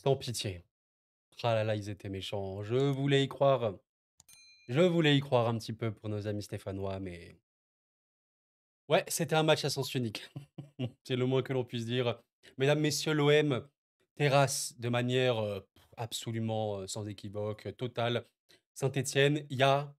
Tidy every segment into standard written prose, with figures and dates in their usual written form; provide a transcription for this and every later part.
Sans pitié. Ah là là, ils étaient méchants. Je voulais y croire. Je voulais y croire un petit peu pour nos amis stéphanois, mais ouais, c'était un match à sens unique. C'est le moins que l'on puisse dire. Mesdames, messieurs, l'OM terrasse de manière, absolument, sans équivoque, totale Saint-Étienne. Il y a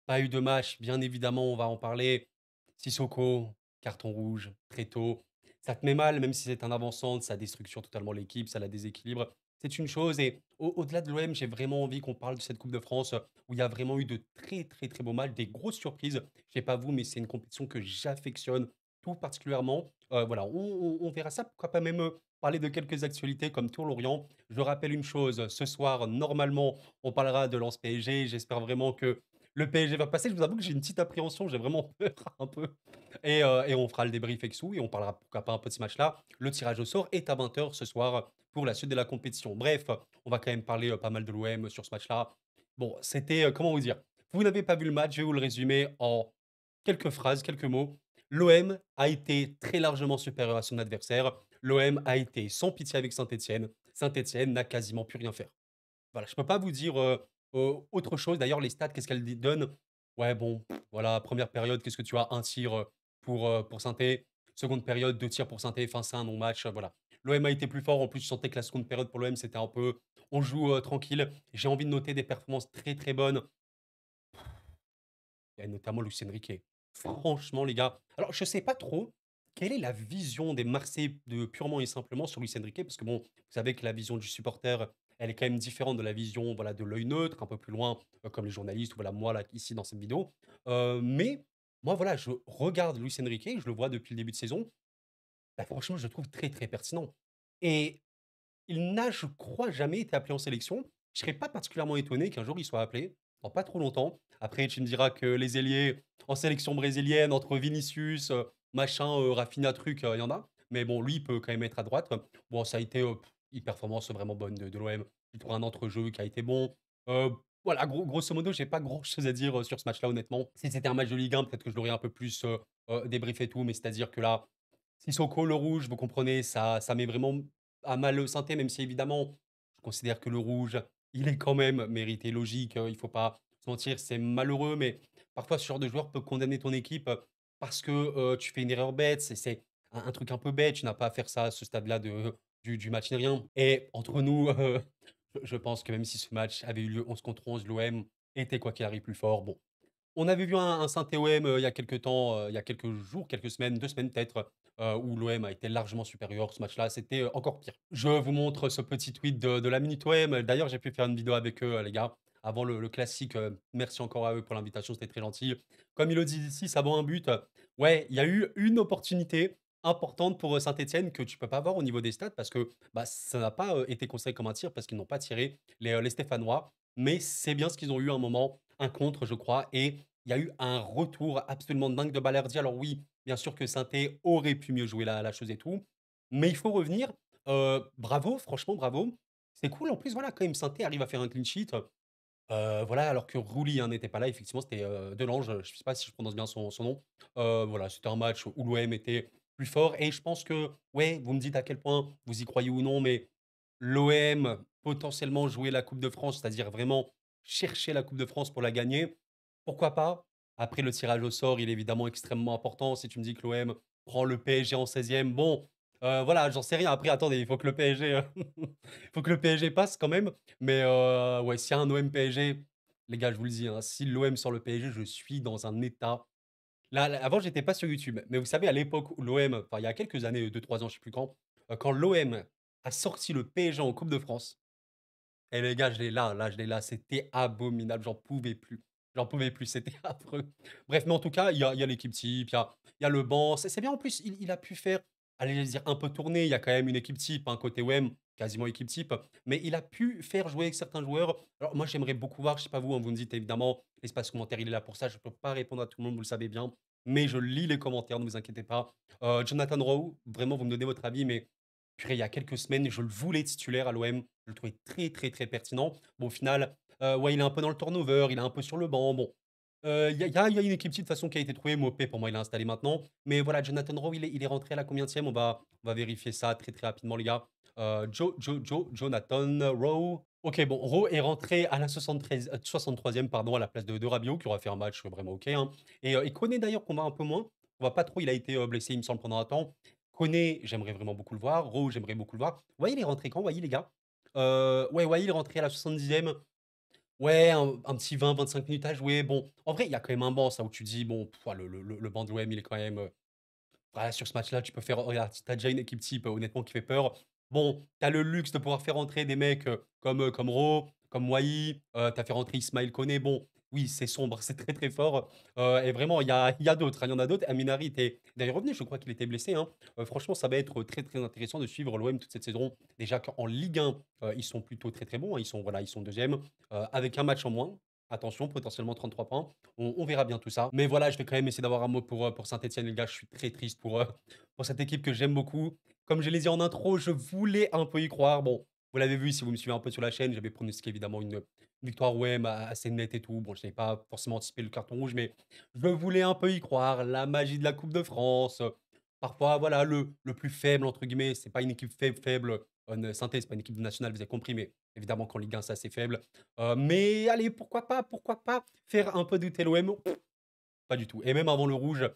pas eu de match, bien évidemment, on va en parler. Sissoko, carton rouge, très tôt. Ça te met mal, même si c'est un avant-centre, ça déstructure totalement l'équipe, ça la déséquilibre. C'est une chose et au-delà de l'OM, j'ai vraiment envie qu'on parle de cette coupe de France, où il y a vraiment eu de très, très, très beaux matchs, des grosses surprises. Je sais pas vous, mais c'est une compétition que j'affectionne tout particulièrement. Voilà, on verra ça, pourquoi pas même, parler de quelques actualités comme Tours-Lorient. Je rappelle une chose, ce soir, normalement, on parlera de Lens PSG. J'espère vraiment que le PSG va passer. Je vous avoue que j'ai une petite appréhension, j'ai vraiment peur un peu et on fera le débrief avec Sou et on parlera pourquoi pas un peu de ce match-là. Le tirage au sort est à 20 h ce soir pour la suite de la compétition. Bref, on va quand même parler, pas mal de l'OM sur ce match-là. Bon, c'était, comment vous dire? Vous n'avez pas vu le match, je vais vous le résumer en quelques phrases, quelques mots. L'OM a été très largement supérieur à son adversaire. L'OM a été sans pitié avec Saint-Étienne. Saint-Étienne n'a quasiment pu rien faire. Voilà, je peux pas vous dire, autre chose. D'ailleurs, les stats, qu'est-ce qu'elles donnent? Ouais, bon, voilà, première période, qu'est-ce que tu as? Un tir, pour Saint-Étienne. Seconde période, 2 tirs pour Saint-Étienne. Enfin, c'est un non-match, voilà. L'OM a été plus fort. En plus, je sentais que la seconde période pour l'OM, c'était un peu on joue, tranquille. J'ai envie de noter des performances très, très bonnes. Et notamment Luis Enrique. Franchement, les gars, alors je sais pas trop quelle est la vision des Marseillais de purement et simplement sur Luis Enrique, parce que bon, vous savez que la vision du supporter, elle est quand même différente de la vision, voilà, de l'œil neutre, un peu plus loin, comme les journalistes ou voilà, moi, là, ici, dans cette vidéo. Mais moi, voilà, je regarde Luis Enrique, je le vois depuis le début de saison. Bah, franchement, je le trouve très, très pertinent. Et il n'a, je crois, jamais été appelé en sélection. Je serais pas particulièrement étonné qu'un jour il soit appelé, dans pas trop longtemps. Après, tu me diras que les ailiers en sélection brésilienne, entre Vinicius, machin, Rafinha, truc, il y en a. Mais bon, lui, il peut quand même être à droite. Bon, ça a été une performance vraiment bonne de l'OM. Pour un entrejeu qui a été bon. Euh, voilà, grosso modo, j'ai pas grand chose à dire sur ce match-là, honnêtement. Si c'était un match de Ligue 1, peut-être que je l'aurais un peu plus débriefé et tout, mais c'est-à-dire que là, Sissoko, le rouge, vous comprenez, ça met vraiment à mal le synthé, même si évidemment, je considère que le rouge, il est quand même mérité, logique, il faut pas se mentir, c'est malheureux, mais parfois ce genre de joueur peut condamner ton équipe, parce que, tu fais une erreur bête, c'est un truc un peu bête, tu n'as pas à faire ça à ce stade-là du match ni rien et entre nous, je pense que même si ce match avait eu lieu 11 contre 11, l'OM était quoi qu'il arrive plus fort. Bon, on avait vu un Saint-OM, il y a quelques temps, il y a quelques jours, quelques semaines, 2 semaines peut-être, où l'OM a été largement supérieur. Ce match-là, c'était, encore pire. Je vous montre ce petit tweet de la Minute OM. D'ailleurs, j'ai pu faire une vidéo avec eux, les gars, avant le classique, merci encore à eux pour l'invitation, c'était très gentil. Comme ils le disent ici, ça vaut un but. Ouais, il y a eu une opportunité importante pour, Saint-Étienne que tu peux pas avoir au niveau des stats parce que, bah, ça n'a pas, été considéré comme un tir parce qu'ils n'ont pas tiré les Stéphanois. Mais c'est bien ce qu'ils ont eu un moment, un contre, je crois et il y a eu un retour absolument dingue de Balerdi. Alors oui, bien sûr que Sainté aurait pu mieux jouer la chose et tout, mais il faut revenir. Bravo, franchement bravo. C'est cool en plus, voilà, quand même Sainté arrive à faire un clean sheet, voilà, alors que Rouli, hein, n'était pas là. Effectivement, c'était, Delange, je sais pas si je prononce bien son nom. Voilà, c'était un match où l'OM était plus fort et je pense que, ouais, vous me dites à quel point vous y croyez ou non, mais l'OM potentiellement jouer la coupe de France, c'est-à-dire vraiment chercher la coupe de France pour la gagner, pourquoi pas? Après le tirage au sort, il est évidemment extrêmement important. Si tu me dis que l'OM prend le PSG en 16e, bon, voilà, j'en sais rien. Après attendez, il faut que le PSG, il faut que le PSG passe quand même. Mais ouais, s'il y a un OM PSG, les gars, je vous le dis, hein, si l'OM sort le PSG, je suis dans un état. Là, avant, j'étais pas sur YouTube, mais vous savez, à l'époque où l'OM, enfin, il y a quelques années, 2-3 ans, je sais plus quand l'OM a sorti le PSG en Coupe de France, et les gars, je l'ai là, je l'ai là, c'était abominable, j'en pouvais plus. J'en pouvais plus, c'était affreux. Bref, mais en tout cas, il y a l'équipe type, il y a le banc. C'est bien en plus, il a pu faire, allez je vais dire un peu tourner, il y a quand même une équipe type, hein, côté OM, quasiment équipe type, mais il a pu faire jouer certains joueurs. Alors moi, j'aimerais beaucoup voir, je sais pas vous, hein, vous me dites évidemment, l'espace commentaire, il est là pour ça, je peux pas répondre à tout le monde, vous le savez bien, mais je lis les commentaires, ne vous inquiétez pas. Jonathan Rowe, vraiment, vous me donnez votre avis, mais purée, il y a quelques semaines, je le voulais titulaire à l'OM. Je le trouvais très, très, très pertinent. Bon, au final, ouais, il est un peu dans le turnover, il est un peu sur le banc. Bon, Il y a une équipe type de toute façon qui a été trouvée. Mopé pour moi il est installé maintenant. Mais voilà, Jonathan Rowe il est rentré à la combienième? On va vérifier ça très, très rapidement les gars. Jonathan Rowe. OK, bon, Rowe est rentré à la 63e pardon, à la place de Rabiot qui aura fait un match vraiment OK, hein. Et Koné d'ailleurs qu'on voit un peu moins. On voit pas trop, il a été, blessé il me semble pendant un temps. Koné, j'aimerais vraiment beaucoup le voir. Rowe, j'aimerais beaucoup le voir. Vous voyez il est rentré quand? Vous voyez les gars? Ouais, ouais, il est rentré à la 70e. Ouais, un petit 20-25 minutes à jouer. Bon, en vrai, il y a quand même un banc, ça, où tu dis, bon, pff, ouais, le banc de l'OM, il est quand même. Voilà, sur ce match-là, tu peux faire. Regarde, si t'as déjà une équipe type, honnêtement, qui fait peur. Bon, t'as le luxe de pouvoir faire entrer des mecs comme Ro, comme Wai. T'as fait rentrer Ismaël Koné. Bon, oui, c'est sombre, c'est très très fort. Et vraiment, il y a d'autres, hein, il y en a d'autres. Aminari était d'ailleurs revenu, je crois qu'il était blessé, hein. Franchement, ça va être très très intéressant de suivre l'OM toute cette saison. Déjà qu'en Ligue 1, ils sont plutôt très très bons, hein. Ils sont deuxième, avec un match en moins. Attention, potentiellement 33 points. On verra bien tout ça. Mais voilà, je vais quand même essayer d'avoir un mot pour Saint-Etienne, les gars. Je suis très triste pour cette équipe que j'aime beaucoup. Comme je l'ai dit en intro, je voulais un peu y croire. Bon, vous l'avez vu si vous me suivez un peu sur la chaîne, j'avais pronostiqué évidemment une victoire OM assez nette et tout. Bon, je n'avais pas forcément anticipé le carton rouge, mais je voulais un peu y croire. La magie de la Coupe de France. Parfois, voilà, le plus faible, entre guillemets. C'est pas une équipe faible, faible. Saint-Etienne, c'est pas une équipe nationale, vous avez compris, mais évidemment qu'en Ligue 1, c'est assez faible. Mais allez, pourquoi pas faire un peu douter l'OM? Pas du tout. Et même avant le rouge,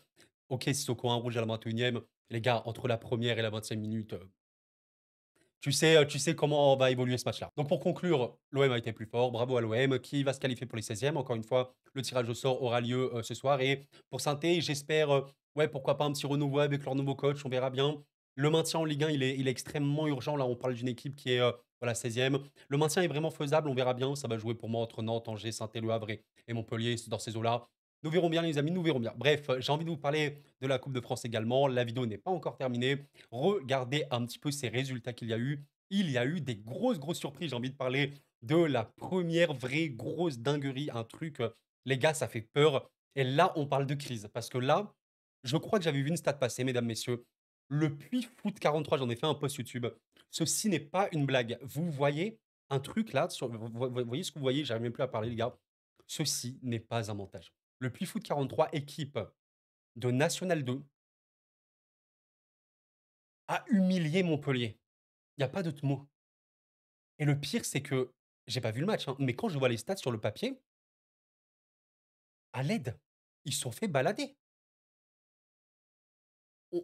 OK, Sissoko a un rouge à la 21e. Les gars, entre la première et la 25e minute, tu sais comment va évoluer ce match-là. Donc pour conclure, l'OM a été plus fort. Bravo à l'OM qui va se qualifier pour les 16e. Encore une fois, le tirage au sort aura lieu ce soir. Et pour saint j'espère, ouais, pourquoi pas un petit renouveau avec leur nouveau coach. On verra bien. Le maintien en Ligue 1, il est extrêmement urgent. Là, on parle d'une équipe qui est voilà, 16e. Le maintien est vraiment faisable. On verra bien. Ça va jouer pour moi entre Nantes, Angers, saint Le Havre et Montpellier dans ces eaux-là. Nous verrons bien, les amis. Nous verrons bien. Bref, j'ai envie de vous parler de la Coupe de France également. La vidéo n'est pas encore terminée. Regardez un petit peu ces résultats qu'il y a eu. Il y a eu des grosses, grosses surprises. J'ai envie de parler de la première vraie grosse dinguerie, un truc, les gars, ça fait peur. Et là, on parle de crise. Parce que là, je crois que j'avais vu une stat passer, mesdames, messieurs. Le Puy Foot 43, j'en ai fait un post YouTube. Ceci n'est pas une blague. Vous voyez un truc là, vous voyez ce que vous voyez, j'arrive même plus à parler, les gars. Ceci n'est pas un montage. Le Puy Foot 43, équipe de National 2, a humilié Montpellier. Il n'y a pas d'autre mot. Et le pire, c'est que j'ai pas vu le match, hein, mais quand je vois les stats sur le papier, à l'aide, ils se sont fait balader.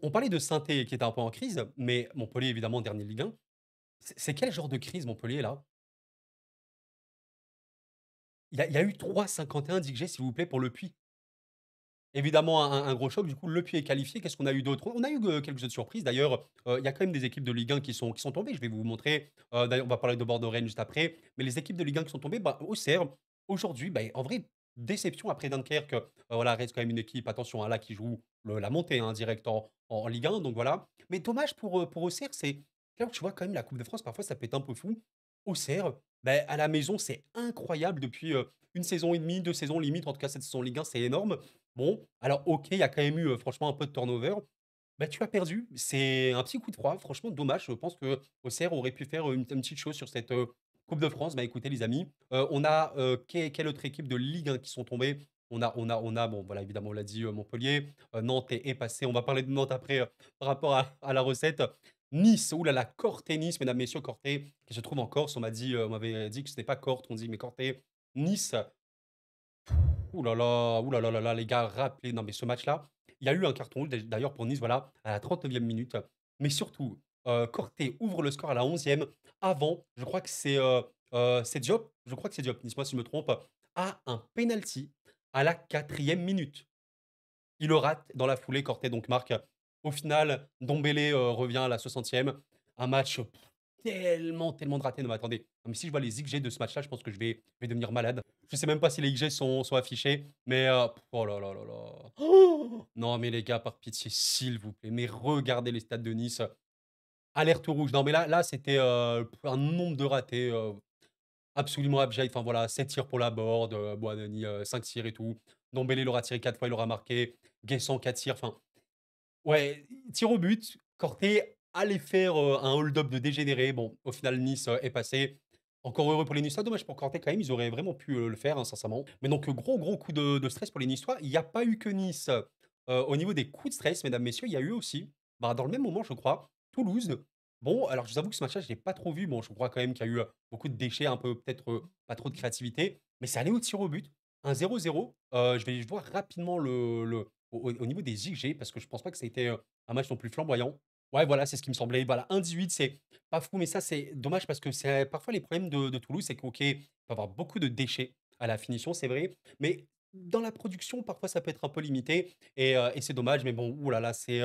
On parlait de Saint-Étienne qui était un peu en crise, mais Montpellier, évidemment, dernier Ligue 1. C'est quel genre de crise, Montpellier, là? Il y a eu 3,51 d'XG, s'il vous plaît, pour Le Puy. Évidemment, un gros choc. Du coup, Le Puy est qualifié. Qu'est-ce qu'on a eu d'autre? On a eu quelques autres surprises. D'ailleurs, il y a quand même des équipes de Ligue 1 qui sont tombées. Je vais vous montrer. D'ailleurs, on va parler de Bordeaux-Rennes juste après. Mais les équipes de Ligue 1 qui sont tombées, bah, Auxerre, aujourd'hui, bah, en vrai, déception après Dunkerque. Voilà, reste quand même une équipe, attention, hein, là, qui joue la montée hein, direct en Ligue 1. Donc voilà. Mais dommage pour Auxerre, c'est là où tu vois quand même la Coupe de France, parfois, ça peut être un peu fou. Auxerre, bah, à la maison, c'est incroyable depuis une saison et demie, deux saisons limite. En tout cas, cette saison Ligue 1, c'est énorme. Bon, alors OK, il y a quand même eu, franchement un peu de turnover. Bah, tu as perdu. C'est un petit coup de froid, franchement dommage. Je pense que qu'Auxerre aurait pu faire une petite chose sur cette, coupe de France. Bah, écoutez les amis, on a, quelle autre équipe de Ligue 1 qui sont tombées? On a bon voilà évidemment on l'a dit, Montpellier, Nantes est passé. On va parler de Nantes après, par rapport à la recette. Nice, ouh là là, Corté Nice, mesdames, messieurs, Corté qui se trouve en Corse. On m'avait dit que ce n'est pas Corte, on dit mais Corté. Nice, ouh là là, ouh là là là là, les gars, rappelez non mais ce match-là, il y a eu un carton rouge d'ailleurs pour Nice, voilà, à la 39e minute. Mais surtout, Corté ouvre le score à la 11e avant, je crois que c'est Diop, je crois que c'est Diop, dites-moi si je me trompe, a un penalty à la 4e minute. Il le rate dans la foulée, Corté donc marque. Au final, Dombélé, revient à la 60e. Un match tellement, tellement de ratés. Non mais attendez, non mais si je vois les XG de ce match-là, je pense que je vais devenir malade. Je sais même pas si les XG sont affichés, mais oh là là là là. Oh non mais les gars, par pitié, s'il vous plaît, mais regardez les stats de Nice. Alerte rouge. Non mais là, c'était, un nombre de ratés, absolument abject. Enfin voilà, 7 tirs pour la board, Boanani, 5 tirs et tout. Dombélé, il aura tiré 4 fois, il aura marqué. Guessant 4 tirs, enfin ouais, tir au but. Corté allait faire, un hold-up de dégénéré. Bon, au final, Nice, est passé. Encore heureux pour les Niçois, dommage pour Corté quand même, ils auraient vraiment pu, le faire, hein, sincèrement. Mais donc, gros coup de stress pour les Niçois. Il y a pas eu que Nice, au niveau des coups de stress, mesdames, messieurs, il y a eu aussi, bah, dans le même moment, je crois, Toulouse. Bon, alors je vous avoue que ce match-là, je l'ai pas trop vu. Bon, je crois quand même qu'il y a eu, beaucoup de déchets, un peu peut-être, pas trop de créativité, mais c'est allé au tir au but, un 0-0. Je vais voir rapidement au niveau des XG parce que je pense pas que ça a été, un match non plus flamboyant. Ouais, voilà, c'est ce qui me semblait. Voilà, 1,18, c'est pas fou, mais ça, c'est dommage parce que c'est parfois les problèmes de Toulouse, c'est qu'OK, il peut avoir beaucoup de déchets à la finition, c'est vrai, mais dans la production, parfois, ça peut être un peu limité et c'est dommage, mais bon, ouh là là, c'est,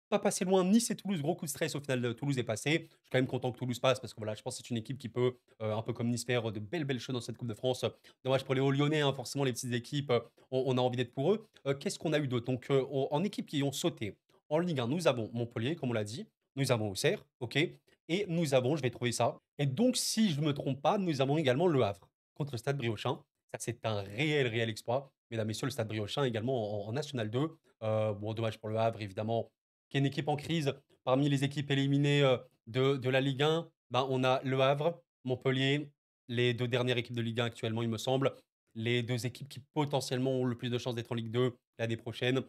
pas passé loin. Nice et Toulouse, gros coup de stress au final, Toulouse est passé. Je suis quand même content que Toulouse passe parce que voilà, je pense que c'est une équipe qui peut, un peu comme Nice, faire de belles choses dans cette coupe de France. Dommage pour les hauts lyonnais, hein, forcément les petites équipes, on a envie d'être pour eux. Qu'est-ce qu'on a eu d'autre? Donc, en équipe qui ont sauté, en Ligue 1, nous avons Montpellier, comme on l'a dit, nous avons Auxerre, OK, et nous avons, je vais trouver ça, et donc si je me trompe pas, nous avons également Le Havre contre le Stade Briochin. Ça, c'est un réel exploit. Mesdames, messieurs, le Stade Briochin également en National 2. Bon, dommage pour Le Havre, évidemment, qui est une équipe en crise. Parmi les équipes éliminées, de la Ligue 1, ben, on a Le Havre, Montpellier, les 2 dernières équipes de Ligue 1 actuellement, il me semble. Les 2 équipes qui potentiellement ont le plus de chances d'être en Ligue 2 l'année prochaine.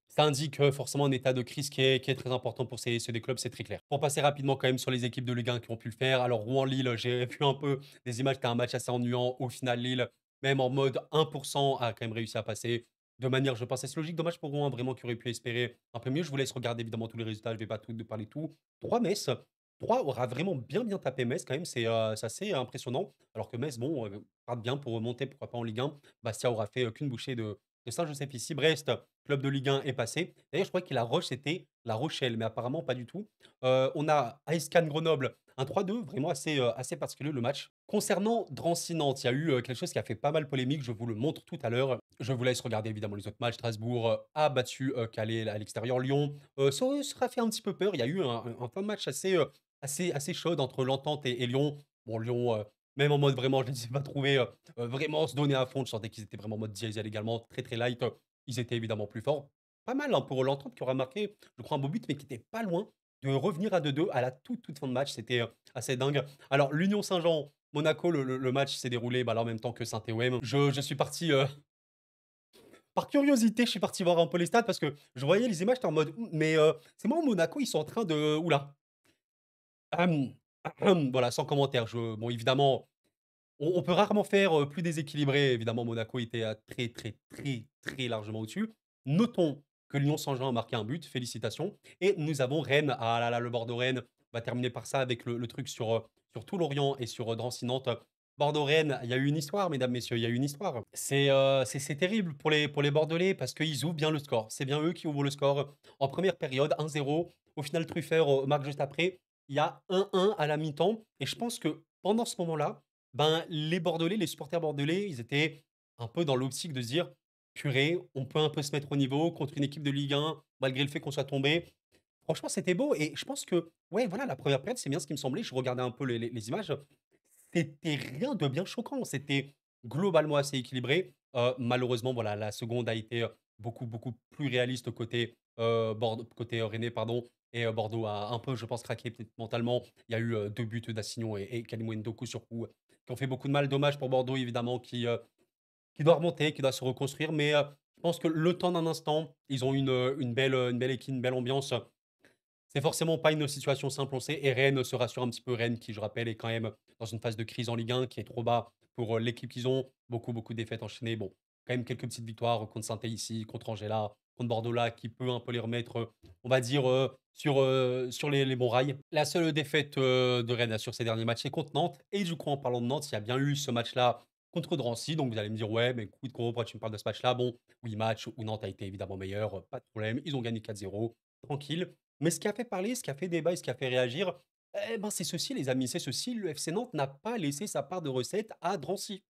Ça indique, forcément un état de crise qui est très important pour ces 2 clubs, c'est très clair. Pour passer rapidement quand même sur les équipes de Ligue 1 qui ont pu le faire, alors Rouen-Lille, j'ai vu un peu des images, c'était un match assez ennuyant. Au final, Lille, même en mode 1 a quand même réussi à passer de manière, je pense, assez logique. Dommage pour Rouen, vraiment, qui aurait pu espérer un peu mieux. Je vous laisse regarder évidemment tous les résultats, je vais pas tout de parler de tout. 3 Metz, 3 aura vraiment bien tapé Metz quand même, c'est assez impressionnant. Alors que Metz, bon, rate bien pour remonter, pourquoi pas en Ligue 1. Bastia aura fait, qu'une bouchée de Saint-Joseph ici. Brest, club de Ligue 1 est passé. D'ailleurs, je croyais que La Roche, c'était La Rochelle, mais apparemment pas du tout. On a AS Cannes Grenoble, un 3-2, vraiment assez particulier le match. Concernant Drancy-Nantes, il y a eu, quelque chose qui a fait pas mal polémique, je vous le montre tout à l'heure. Je vous laisse regarder évidemment les autres matchs. Strasbourg, a battu, Calais à l'extérieur. Lyon, ça sera fait un petit peu peur. Il y a eu un fin de match assez chaude entre l'Entente et Lyon. Bon, Lyon, même en mode vraiment, je ne les ai pas trouvés, vraiment se donner à fond. Je sentais qu'ils étaient vraiment en mode diesel également, très light. Ils étaient évidemment plus forts. Pas mal, hein, pour l'Entente qui aura marqué, je crois, un beau but, mais qui était pas loin de revenir à 2-2 à la toute fin de match. C'était, assez dingue. Alors, l'Union Saint-Jean, Monaco, le match s'est déroulé, bah, là, en même temps que Saint-Étienne. Je suis parti, par curiosité, je suis parti voir un peu les stades parce que je voyais les images, j'étais en mode: mais, c'est moi ou Monaco, ils sont en train de ouh là, voilà, sans commentaire. Bon, évidemment, on peut rarement faire, plus déséquilibré. Évidemment, Monaco était, très largement au-dessus. Notons que Lyon Saint-Jean a marqué un but, félicitations, et nous avons Rennes. Ah là là, le Bordeaux-Rennes va terminer par ça avec le truc sur tout Lorient et sur, Drancy-Nantes. Bordeaux-Rennes, il y a eu une histoire, mesdames, messieurs, il y a eu une histoire. C'est terrible pour les Bordelais parce qu'ils ouvrent bien le score. C'est bien eux qui ouvrent le score en première période, 1-0. Au final, Truffert, marque juste après. Il y a 1-1 à la mi-temps et je pense que pendant ce moment-là, ben, les Bordelais, les supporters bordelais, ils étaient un peu dans l'optique de se dire: «Purée, on peut un peu se mettre au niveau contre une équipe de Ligue 1, malgré le fait qu'on soit tombé». Franchement, c'était beau et je pense que, ouais, voilà, la première période, c'est bien ce qui me semblait. Je regardais un peu les images. C'était rien de bien choquant. C'était globalement assez équilibré. Malheureusement, voilà, la seconde a été, beaucoup plus réaliste côté, côté, rennais, pardon, et Bordeaux a un peu, je pense, craqué peut-être mentalement. Il y a eu, 2 buts d'Assignon et Kalidou Ndoku sur coup, qui ont fait beaucoup de mal. Dommage pour Bordeaux évidemment qui doit remonter, qui doit se reconstruire, mais, je pense que le temps d'un instant, ils ont une belle équipe, une belle ambiance. C'est forcément pas une situation simple, on sait, et Rennes se rassure un petit peu. Rennes qui, je rappelle, est quand même dans une phase de crise en Ligue 1 qui est trop bas pour, l'équipe qu'ils ont. Beaucoup de défaites enchaînées. Bon, quand même quelques petites victoires contre Saint-Étienne ici, contre Angers là, contre Bordeaux là, qui peut un peu les remettre, on va dire, sur les bons rails. La seule défaite, de Rennes sur ces derniers matchs est contre Nantes et du coup, en parlant de Nantes, il y a bien eu ce match-là contre Drancy. Donc vous allez me dire: «Ouais, mais écoute, gros, pourquoi tu me parles de ce match-là?» Bon, oui, match où Nantes a été évidemment meilleur, pas de problème. Ils ont gagné 4-0, tranquille. Mais ce qui a fait parler, ce qui a fait débat et ce qui a fait réagir, eh ben, c'est ceci les amis, c'est ceci, le FC Nantes n'a pas laissé sa part de recette à Drancy.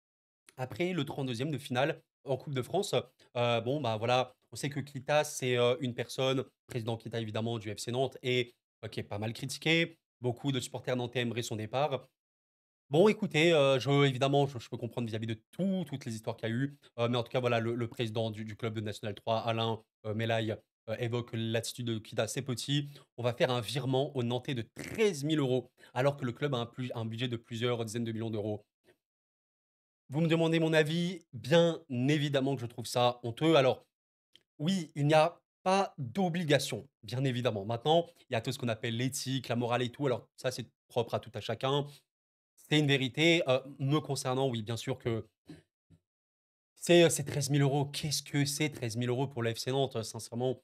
Après le 32e de finale en Coupe de France, bon, bah, voilà, on sait que Kita, c'est, une personne, président Kita évidemment du FC Nantes et qui est pas mal critiqué. Beaucoup de supporters nantais aimeraient son départ. Bon, écoutez, évidemment, je peux comprendre vis-à-vis de toutes les histoires qu'il y a eu, mais en tout cas, voilà, le président du club de National 3, Alain, Melaye, évoque l'attitude qui est assez petit. On va faire un virement aux Nantais de 13 000 €, alors que le club a un budget de plusieurs dizaines de millions d'euros. Vous me demandez mon avis? Bien évidemment que je trouve ça honteux. Alors oui, il n'y a pas d'obligation, bien évidemment. Maintenant, il y a tout ce qu'on appelle l'éthique, la morale et tout. Alors ça, c'est propre à tout à chacun. C'est une vérité. Me concernant, oui, bien sûr que c'est 13 000 €. Qu'est-ce que c'est 13 000 € pour le FC Nantes? Sincèrement,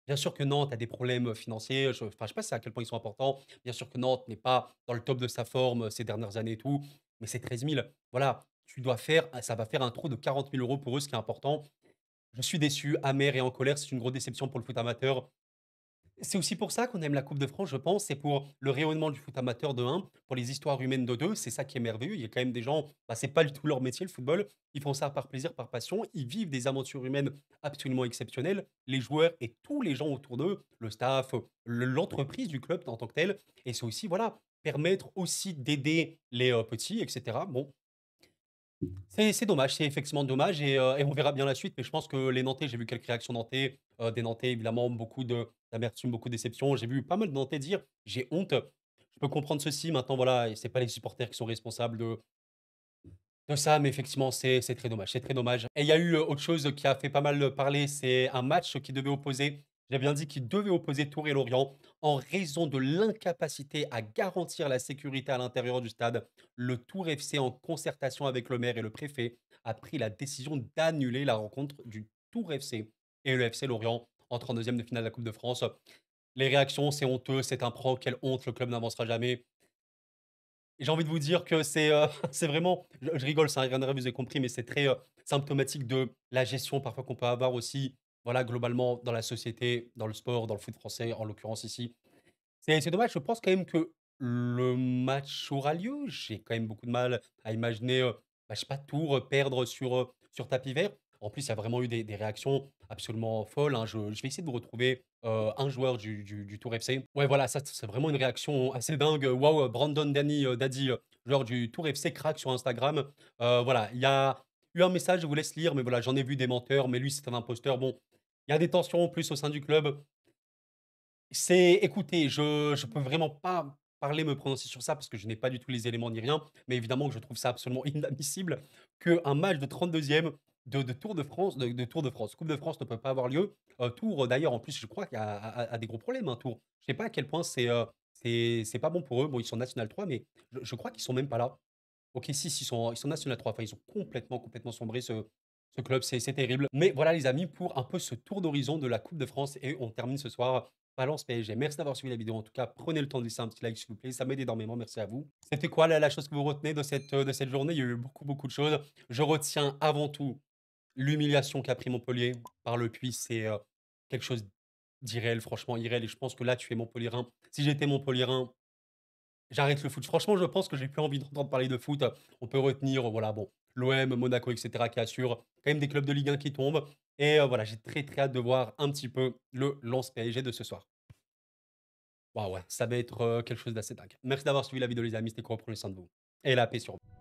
bien sûr que Nantes a des problèmes, financiers. Je sais pas si à quel point ils sont importants. Bien sûr que Nantes n'est pas dans le top de sa forme, ces dernières années et tout, mais c'est 13 000. Voilà, ça va faire un trou de 40 000 € pour eux, ce qui est important. Je suis déçu, amer et en colère. C'est une grosse déception pour le foot amateur. C'est aussi pour ça qu'on aime la Coupe de France, je pense. C'est pour le rayonnement du foot amateur de un, pour les histoires humaines de 2. C'est ça qui est merveilleux. Il y a quand même des gens, bah, c'est pas du tout leur métier, le football. Ils font ça par plaisir, par passion. Ils vivent des aventures humaines absolument exceptionnelles. Les joueurs et tous les gens autour d'eux, le staff, l'entreprise du club en tant que tel. Et c'est aussi, voilà, permettre aussi d'aider les petits, etc. Bon, c'est dommage, c'est effectivement dommage et on verra bien la suite, mais je pense que les Nantais, j'ai vu quelques réactions Nantais, des Nantais évidemment, beaucoup d'amertume, beaucoup de déception. J'ai vu pas mal de Nantais dire: «J'ai honte». Je peux comprendre ceci, maintenant voilà et c'est pas les supporters qui sont responsables de ça, mais effectivement, c'est très dommage, c'est très dommage et il y a eu, autre chose qui a fait pas mal, parler, c'est un match qui devait opposer j'ai bien dit qu'il devait opposer Tours et Lorient. En raison de l'incapacité à garantir la sécurité à l'intérieur du stade, le Tours FC, en concertation avec le maire et le préfet, a pris la décision d'annuler la rencontre du Tours FC et le FC Lorient en 32e de finale de la Coupe de France. Les réactions: «C'est honteux, c'est un prank, quelle honte, le club n'avancera jamais». J'ai envie de vous dire que c'est, c'est vraiment je rigole, ça n'a rien à voir, vous avez compris, mais c'est très, symptomatique de la gestion parfois qu'on peut avoir aussi, voilà, globalement dans la société, dans le sport, dans le foot français, en l'occurrence ici. C'est dommage, je pense quand même que le match aura lieu. J'ai quand même beaucoup de mal à imaginer, bah, je sais pas, Tours, perdre sur tapis vert. En plus, il y a vraiment eu des réactions absolument folles, hein. Je vais essayer de vous retrouver, un joueur du Tours FC. Ouais, voilà, ça, c'est vraiment une réaction assez dingue. Waouh, Brandon Daddy, joueur du Tours FC, craque sur Instagram. Voilà, il y a eu un message, je vous laisse lire, mais voilà, j'en ai vu des menteurs, mais lui, c'est un imposteur. Bon, il y a des tensions en plus au sein du club. Écoutez, je peux vraiment pas parler, me prononcer sur ça parce que je n'ai pas du tout les éléments ni rien, mais évidemment que je trouve ça absolument inadmissible qu'un match de 32e de Tour de France Coupe de France ne peut pas avoir lieu. Tours, d'ailleurs, en plus, je crois qu'il y a des gros problèmes, hein, Tours. Je sais pas à quel point c'est pas bon pour eux. Bon, ils sont national 3, mais je crois qu'ils sont même pas là. OK, si, ils sont national 3. Enfin, ils ont complètement sombré ce club, c'est terrible. Mais voilà les amis pour un peu ce tour d'horizon de la Coupe de France et on termine ce soir Valence PSG. Merci d'avoir suivi la vidéo. En tout cas, prenez le temps de laisser un petit like s'il vous plaît, ça m'aide énormément, merci à vous. C'était quoi la chose que vous retenez de cette journée? Il y a eu beaucoup de choses. Je retiens avant tout l'humiliation qu'a pris Montpellier par le Puy, c'est, quelque chose d'irréel, franchement irréel et je pense que là, tu es Montpelliérain. Si j'étais Montpelliérain, j'arrête le foot. Franchement, je pense que j'ai plus envie d'entendre parler de foot. On peut retenir, voilà, bon, l'OM, Monaco, et cetera, qui assurent quand même des clubs de Ligue 1 qui tombent. Et voilà, j'ai très hâte de voir un petit peu le Lens PSG de ce soir. Waouh, ouais, ça va être quelque chose d'assez dingue. Merci d'avoir suivi la vidéo, les amis. C'était cool. Prenez soin de vous. Et la paix sur vous.